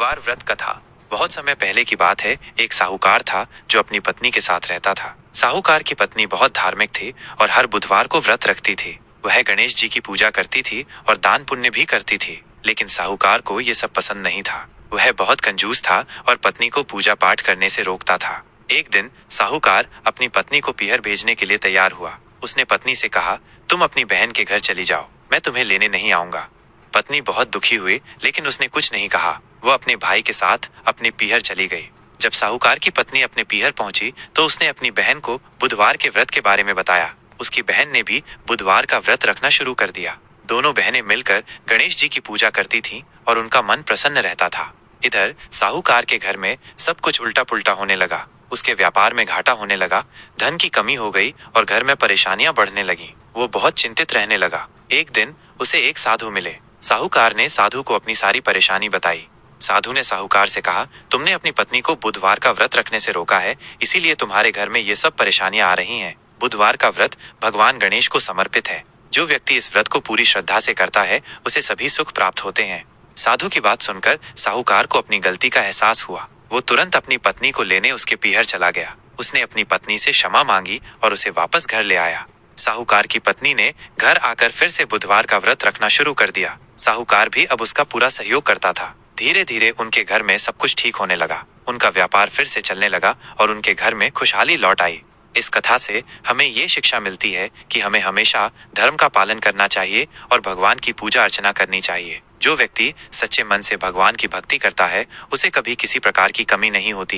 बुधवार व्रत कथा। बहुत समय पहले की बात है। एक साहूकार था जो अपनी पत्नी के साथ रहता था। साहूकार की पत्नी बहुत धार्मिक थी और हर बुधवार को व्रत रखती थी। वह गणेश जी की पूजा करती थी और दान पुण्य भी करती थी। लेकिन साहूकार को ये सब पसंद नहीं था। वह बहुत कंजूस था और पत्नी को पूजा पाठ करने से रोकता था। एक दिन साहूकार अपनी पत्नी को पीहर भेजने के लिए तैयार हुआ। उसने पत्नी से कहा, तुम अपनी बहन के घर चली जाओ, मैं तुम्हें लेने नहीं आऊंगा। पत्नी बहुत दुखी हुई, लेकिन उसने कुछ नहीं कहा। वह अपने भाई के साथ अपने पीहर चली गई। जब साहूकार की पत्नी अपने पीहर पहुंची तो उसने अपनी बहन को बुधवार के व्रत के बारे में बताया। उसकी बहन ने भी बुधवार का व्रत रखना शुरू कर दिया। दोनों बहनें मिलकर गणेश जी की पूजा करती थीं और उनका मन प्रसन्न रहता था। इधर साहूकार के घर में सब कुछ उल्टा पुल्टा होने लगा। उसके व्यापार में घाटा होने लगा, धन की कमी हो गई और घर में परेशानियां बढ़ने लगी। वो बहुत चिंतित रहने लगा। एक दिन उसे एक साधु मिले। साहूकार ने साधु को अपनी सारी परेशानी बताई। साधु ने साहूकार से कहा, तुमने अपनी पत्नी को बुधवार का व्रत रखने से रोका है, इसीलिए तुम्हारे घर में ये सब परेशानियां आ रही हैं। बुधवार का व्रत भगवान गणेश को समर्पित है। जो व्यक्ति इस व्रत को पूरी श्रद्धा से करता है उसे सभी सुख प्राप्त होते हैं। साधु की बात सुनकर साहूकार को अपनी गलती का एहसास हुआ। वो तुरंत अपनी पत्नी को लेने उसके पीहर चला गया। उसने अपनी पत्नी से क्षमा मांगी और उसे वापस घर ले आया। साहूकार की पत्नी ने घर आकर फिर से बुधवार का व्रत रखना शुरू कर दिया। साहूकार भी अब उसका पूरा सहयोग करता था। धीरे धीरे उनके घर में सब कुछ ठीक होने लगा। उनका व्यापार फिर से चलने लगा और उनके घर में खुशहाली लौट आई। इस कथा से हमें ये शिक्षा मिलती है कि हमें हमेशा धर्म का पालन करना चाहिए और भगवान की पूजा अर्चना करनी चाहिए। जो व्यक्ति सच्चे मन से भगवान की भक्ति करता है उसे कभी किसी प्रकार की कमी नहीं होती है।